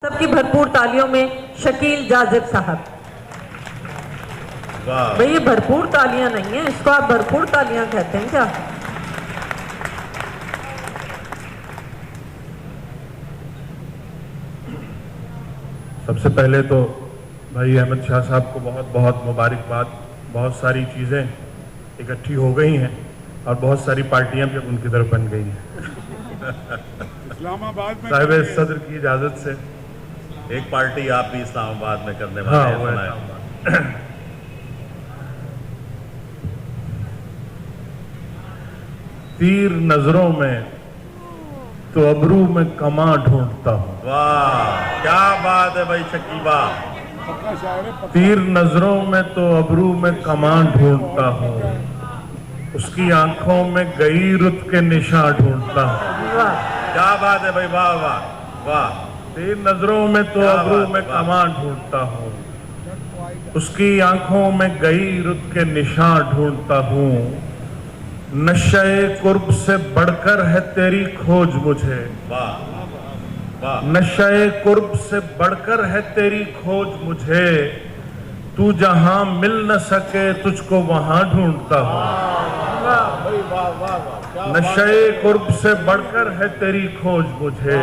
सबकी भरपूर तालियों में शकील जाजिब साहब। भाई ये भरपूर तालियां नहीं है, इसको आप भरपूर तालियां कहते हैं क्या? सबसे पहले तो भाई अहमद शाह साहब को बहुत बहुत मुबारकबाद। बहुत सारी चीज़ें इकट्ठी हो गई हैं और बहुत सारी पार्टियां भी उनकी तरफ बन गई हैं। इस्लामाबाद में साहिब सदर की इजाज़त से एक पार्टी आप भी इस्लामाबाद में करने वाले हैं, सुना है। तीर नजरों में तो अबरू में कमा ढूंढता हूँ। वाह क्या बात है भाई शकीबा। पक्का शायर है, पक्का। तीर नजरों में तो अबरू में कमा ढूंढता हूँ, उसकी आंखों में गई रुत के निशान ढूंढता हूँ। क्या बात है भाई, वाह वाह वाह। तीर नजरों में तो अबरू में कमा ढूंढता हूँ, उसकी आंखों में गई रुत के निशान ढूंढता हूँ। नशे कुर्ब से बढ़कर है तेरी खोज मुझे, वाह वाह। नशे कुर्ब से बढ़कर है तेरी खोज मुझे। तू जहां मिल न सके तुझको वहां ढूंढता हूँ। नशे कुर्ब से बढ़कर है तेरी खोज मुझे।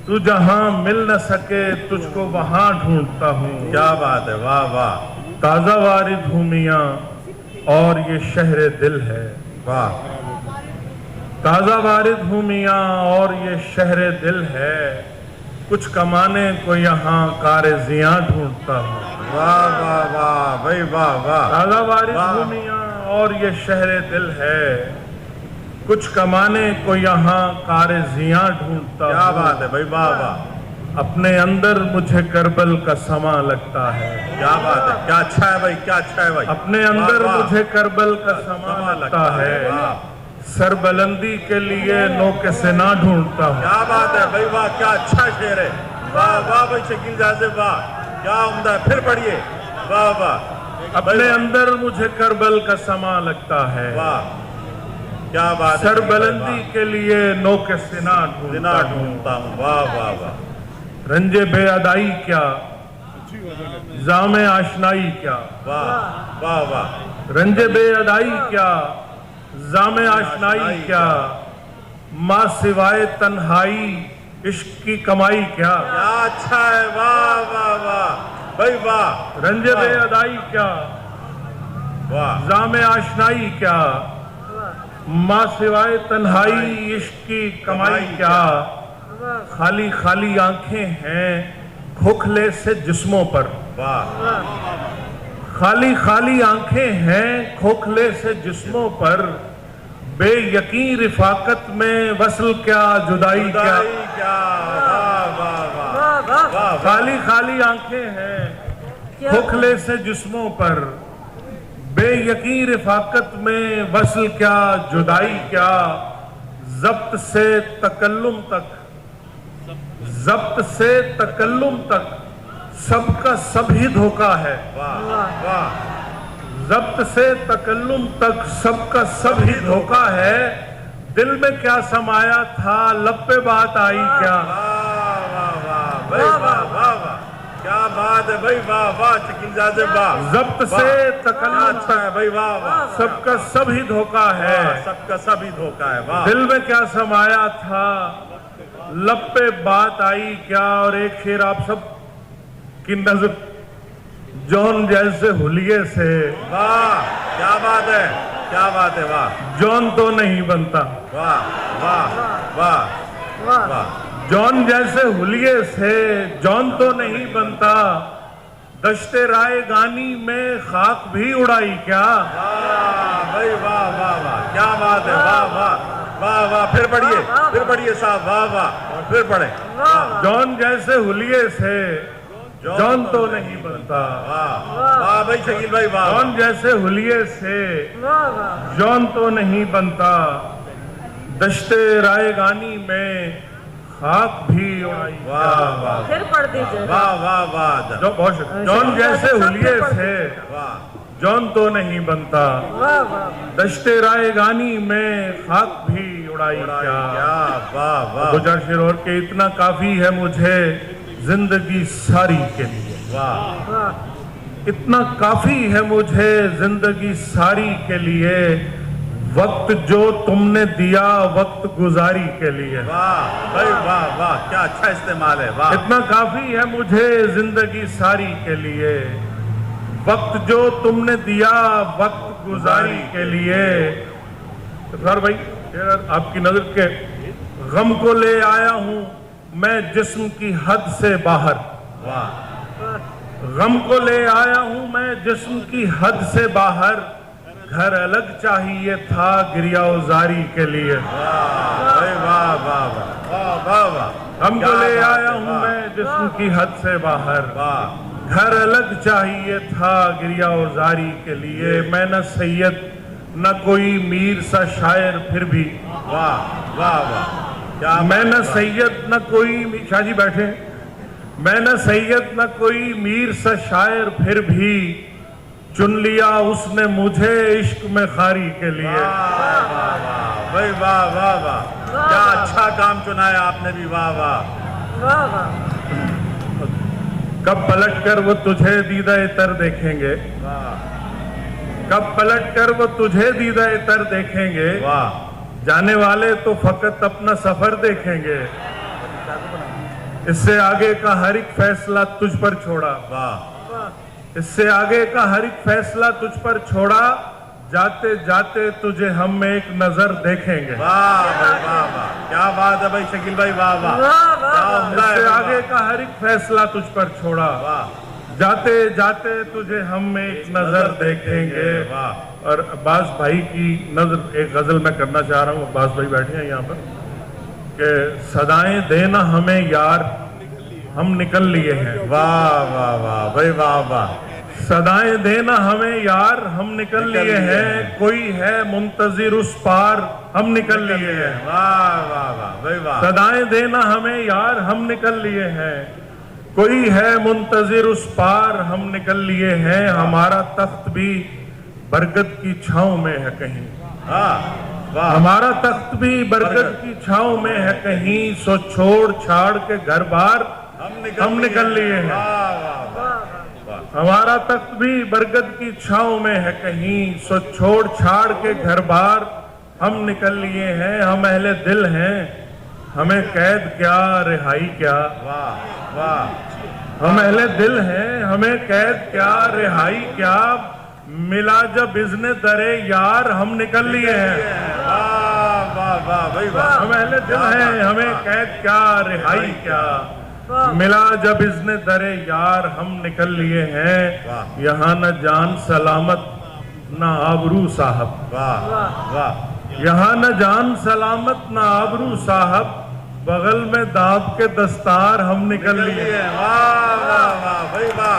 तू जहां मिल न सके तुझको वहां ढूंढता हूँ। क्या बात है, वाह वाह ताजा वारिद हूँ मियां और ये शहर दिल है। वाह। ताजा वारिद हूँ मियां और ये शहर दिल है। कुछ कमाने को यहाँ कार-ए-ज़ियां ढूंढता हूँ। वाह वाह वाह भाई, वाह वाह। ताजा वारिद हूँ मियां और ये शहर दिल है। कुछ कमाने को यहाँ कार-ए-ज़ियां ढूंढता हूँ। क्या बात है भाई, वाह वाह। अपने अंदर मुझे करबल का समा लगता है। क्या बात है, क्या अच्छा है भाई, क्या अच्छा है भाई। अपने अंदर वाह, वाह। मुझे करबल का समा लगता है। वाह। सरबलंदी के लिए नोके से ना ढूंढता हूँ। क्या बात है भाई, वाह क्या अच्छा शेर है। वाह वाह भाई शकील जाजिब, वाह क्या उम्दा है। फिर पढ़िए, वाह वाह। अपने अंदर मुझे करबल का समा लगता है। वाह क्या बात है। सरबलंदी के लिए नोके से ना दिना ढूंढता हूँ। ढूंढता हूँ, वाह वाह वाह। रंजे बेअदाई क्या, जामे आशनाई क्या। वाह वाह वाह। रंजे बेअदाई क्या, जामे आशनाई क्या। माँ सिवाय तन्हाई इश्क की कमाई क्या। क्या अच्छा है, वाह वाह वाह भाई वाह। रंजे बेअदाई क्या, वाह जामे आशनाई क्या। माँ सिवाय तन्हाई इश्क की कमाई क्या। खाली खाली आंखें हैं खोखले से जिस्मों पर। वाह। खाली खाली आंखें हैं खोखले से जिस्मों पर। बेयकीन रिफाकत में वसल क्या जुदाई क्या। खुदाई क्या, वाह वाह वाह वाह। खाली खाली आंखें हैं खोखले से जिस्मों पर। बेयकीन रिफाकत में वसल क्या जुदाई क्या। जब्त से तकल्लुम तक, जब्त से तकल्लुम तक सबका सब ही धोखा है। वाह वाह। जब्त से तकल्लुम तक सबका सब ही धोखा है। दिल में क्या समाया था लब पे बात आई क्या। वाह वाह वाह भाई, वाह वाह वाह। क्या बात है भाई, वाह वाह शकील जाजिब, वाह। जब्त से क्या तकल्लुम अच्छा है भाई, वाह वाह। सबका सब ही धोखा है। सबका सभी धोखा है, वाह। दिल में क्या समाया था लब पे बात आई क्या। और एक शेर आप सब की नजर जॉन जैसे हुलिये से। वाह क्या बात है, क्या बात है, वाह जॉन तो नहीं बनता। वाह वाह वाह वाह। जॉन जैसे हुलिये से जॉन तो नहीं बनता। दश्ते राय गानी में खाक भी उड़ाई क्या। वाह भाई, वाह वाह वाह। क्या बात है, वाह वाह वाह वाह। फिर पढ़िए, फिर पढ़िए साहब, वाह वाह। फिर पढ़े। जॉन जैसे हुलिये से जॉन तो नहीं बनता। वाह वाह भाई शकील भाई, वाह जॉन जैसे हुलिये से जॉन तो नहीं बनता। दश्ते राय गानी में खाक भी उड़ाई वाह क्या। वाह फिर पढ़ दीजिए। वाह वाह वाह। बहुत शुक्रिया। जॉन जैसे हुलिये से वाह जॉन तो नहीं बनता। वाह वाह। दश्ते राय गानी में खाक भी उड़ाई क्या। वाह वाह दो चार शेर और के इतना काफी है मुझे जिंदगी सारी के लिए। वाह वाह इतना काफी है मुझे जिंदगी सारी के लिए, वक्त जो तुमने दिया वक्त गुजारी के लिए। वाह भाई वाह वाह, क्या अच्छा इस्तेमाल है। वाह इतना काफी है मुझे जिंदगी सारी के लिए, वक्त जो तुमने दिया वक्त गुजारी के लिए। इफ्तार भाई यार, आपकी नजर के गम को ले आया हूं मैं जिस्म की हद से बाहर। वाह गम को ले आया हूं मैं जिस्म की हद से बाहर, घर अलग चाहिए था गिरियावजारी के लिए। भाई वाह वाह वाह वाह वाह वाह, गम को क्या ले बात आया है, हूं वाह, मैं जिस्म की हद से बाहर, वाह घर अलग चाहिए था गिरियावजारी के लिए। मैं न सैयद न कोई मीर सा शायर फिर भी, वाह वाह वाह, क्या मैं न बात है, सैयद न कोई शाहजी बैठे, मैं न सैयद न कोई मीर सा शायर फिर भी, चुन लिया उसने मुझे इश्क में खारी के लिए। वाह वाह वाह भाई वाह वाह वाह, क्या अच्छा काम चुनाया आपने भी। वाह वाह वाह वाह कब पलट कर वो तुझे दीदा तर देखेंगे, वाह कब पलट कर वो तुझे दीदा तर देखेंगे, वाह जाने वाले तो फकत अपना सफर देखेंगे। इससे आगे का हर एक फैसला तुझ पर छोड़ा, वाह इससे आगे का हर एक फैसला तुझ पर छोड़ा, जाते जाते तुझे हम में एक नजर देखेंगे। वाह भाई वाह वाह, क्या बात है भाई शकील भाई। वाह वाह, वाह वाह क्या उम्दा है इससे भाई, आगे का हर एक फैसला तुझ पर छोड़ा, वाह जाते जाते तुझे हम में एक नजर देखेंगे। वाह और अब्बास भाई की नजर एक गजल मैं करना चाह रहा हूँ। अब्बास भाई बैठे हैं यहाँ पर कि सदाएं देना हमें यार हम निकल लिए हैं। वाह वाह वाह भाई वाह वाह, सदाएं देना हमें यार हम निकल लिए हैं, कोई है मुंतजिर उस पार हम निकल लिए हैं। वाह वाह वाह भाई वाह, सदाएं देना हमें यार हम निकल लिए हैं, कोई है मुंतजिर उस पार हम निकल लिए हैं। हमारा तख्त भी बरगद की छांव में है कहीं, वाह वाह हमारा तख्त भी बरगद की छांव में है कहीं, सो छोड़ छाड़ के घर बार हम निकल लिए हैं। वाह वाह वाह, हमारा तख्त भी बरगद की छांव में है कहीं, सो छोड़ छाड़ के घर बार हम निकल लिए हैं। हम अहले दिल हैं हमें कैद क्या रिहाई क्या, वाह वाह हम अहले दिल हैं हमें कैद क्या रिहाई क्या, मिला जब इज़्ने दरे यार हम निकल लिए हैं। वाह वाह वाह भाई वाह, हम अहले दिल हैं हमें कैद क्या रिहाई क्या, मिला जब इज़्ने दरे यार हम निकल लिए हैं। यहाँ न जान सलामत न आबरू साहब, वाह वाह यहाँ न जान सलामत न आबरू साहब, बगल में दाब के दस्तार हम निकल लिए। वाह वाह वाह भाई वाह।